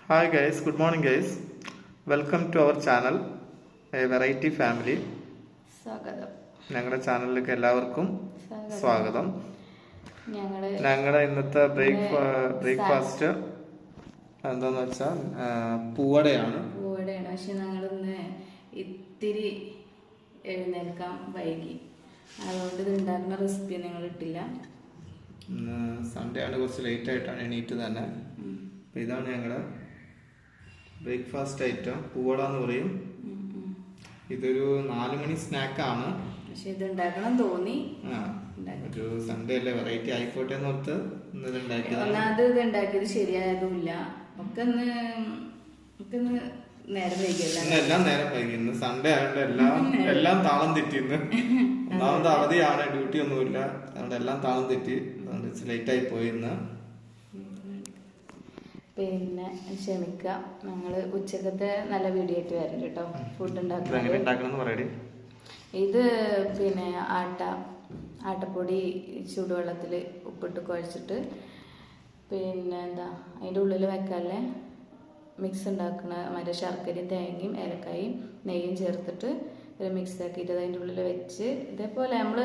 Hi guys, good morning guys. Welcome to our channel, a variety family. സ്വാഗതം. ഞങ്ങളുടെ ചാനലിലേക്ക് എല്ലാവർക്കും സ്വാഗതം. ഞങ്ങളുടെ ഇന്നത്തെ ബ്രേക്ക്ഫാസ്റ്റ് എന്താന്ന് വെച്ചാൽ പൂവടയാണ്. പക്ഷെ ഞങ്ങളിന്ന് ഇത്തിരി എഴുന്നേൽക്കാൻ വൈകി, അതുകൊണ്ട് ഇത് ഉണ്ടാക്കുന്ന റെസിപ്പി നിങ്ങൾ ഇട്ടില്ല. സൺഡേ ആണ്, കുറച്ച് ലേറ്റ് ആയിട്ടാണ് എണീറ്റ് തന്നെ. അപ്പൊ ഇതാണ് ഞങ്ങളുടെ ബ്രേക്ക്ഫാസ്റ്റ് ഐറ്റം, പൂവട എന്ന് പറയും. ഇതൊരു 4 മണി സ്നാക്കാണ്. പക്ഷെ ഇത് ഉണ്ടാക്കണം തോന്നി. ഒരു സൺഡേ അല്ലേ, വെറൈറ്റി ആയിക്കോട്ടെ എന്ന് ഓർത്ത് ഒന്നാമത് ഇത് ഉണ്ടാക്കിയത് ശരിയായതുമില്ല. ഒക്കെ നേരം വൈകിയല്ല, എല്ലാം നേരം വൈകി. ഇന്ന് സൺഡേ ആയതുകൊണ്ട് എല്ലാം താളം തെറ്റി. ഇന്ന് ഒന്നാമത് അവധിയാണ്, ഡ്യൂട്ടി ഒന്നുമില്ല, അതുകൊണ്ട് എല്ലാം താളം തെറ്റി. അതുകൊണ്ട് ലേറ്റ് ആയി പോയി ഇന്ന്. പിന്നെ ക്ഷമിക്കുക, ഞങ്ങള് ഉച്ചക്കത്തെ നല്ല വീഡിയോ ആയിട്ട് വരും കേട്ടോ. ഫുഡ് ഉണ്ടാക്കുന്നത് ഇത് പിന്നെ ആട്ടപ്പൊടി ചൂടുവെള്ളത്തിൽ ഉപ്പിട്ട് കുഴച്ചിട്ട് പിന്നെ അതിൻ്റെ ഉള്ളിൽ വെക്കാല്ലേ മിക്സ് ഉണ്ടാക്കണ മറ്റേ ശർക്കരയും തേങ്ങയും ഏലക്കായും നെയ്യും ചേർത്തിട്ട് ഒരു മിക്സ് ആക്കിയിട്ട് അതിൻ്റെ ഉള്ളിൽ വെച്ച് ഇതേപോലെ നമ്മള്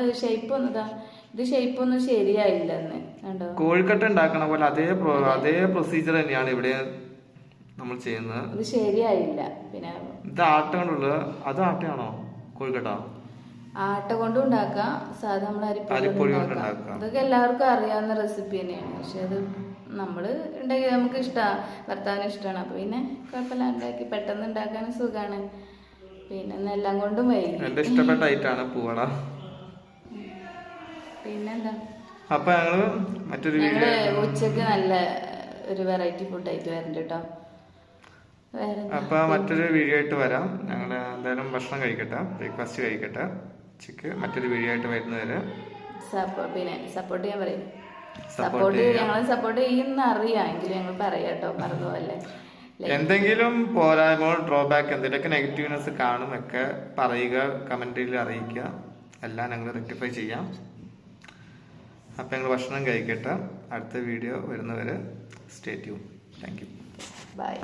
ഇത് ഷേപ്പൊന്നും ശരിയായില്ല എന്ന് കണ്ടോ. കോഴിക്കട്ട ഉണ്ടാക്കണ പോലെ അതേ പ്രൊസീജിയർ തന്നെയാണ് ഇവിടെ നമ്മൾ ചെയ്യുന്നത്. ഇത് ശരിയായില്ല. പിന്നെ ഇത് ആട്ട കൊണ്ടുള്ളത്, അത് ആട്ടയാണോ കോഴിക്കട്ട? ആട്ട കൊണ്ടും ഉണ്ടാക്കാം, സാധാ നമ്മൾ അരിപ്പൊടി കൊണ്ട് ഉണ്ടാക്കാം. ഇതൊക്കെ എല്ലാവർക്കും അറിയാവുന്ന റെസിപ്പി തന്നെയാണ്. പക്ഷെ അത് നമ്മള് ഉണ്ടാക്കി നമുക്ക് ഇഷ്ടമാണ്, ഭർത്താവിന് ഇഷ്ടമാണ്. അപ്പൊ പിന്നെ കുഴപ്പമില്ല, ഉണ്ടാക്കി പെട്ടെന്ന് ഉണ്ടാക്കാനും സുഖമാണ്. പിന്നെ എല്ലാം കൊണ്ടും എന്റെ ഇഷ്ടപ്പെട്ട ഐറ്റാണ് പൂവട. പിന്നെന്താ, അപ്പൊ ഞങ്ങള് മറ്റൊരു ഉച്ചക്ക് നല്ല ഒരു വെറൈറ്റി ഫുഡ് ആയിട്ട് വരണ്ട കേട്ടോ. അപ്പൊ മറ്റൊരു വീഡിയോ ആയിട്ട് വരാം. ഞങ്ങള് എന്തായാലും ഭക്ഷണം കഴിക്കട്ടെ, ബ്രേക്ക്ഫാസ്റ്റ് കഴിക്കട്ടെ. ഉച്ചക്ക് മറ്റൊരു വീഡിയോ ആയിട്ട് വരുന്നവര് പിന്നെ സപ്പോർട്ട് ചെയ്യാൻ പറയും. ഞങ്ങളെ സപ്പോർട്ട് ചെയ്യുന്ന അറിയാം, എങ്കിലും ഞങ്ങൾ പറയാട്ടോ, മറന്നുപോലെ. എന്തെങ്കിലും പോരായ്മകൾ, ഡ്രോബാക്ക്, എന്തെങ്കിലുമൊക്കെ നെഗറ്റീവ്നെസ് കാണും ഒക്കെ പറയുക, കമന്റിൽ അറിയിക്കുക. എല്ലാം ഞങ്ങൾ റെക്ടിഫൈ ചെയ്യാം. അപ്പൊ ഞങ്ങൾ ഭക്ഷണം കഴിക്കട്ടെ. അടുത്ത വീഡിയോ വരുന്നവരെ stay tune. Thank you. By.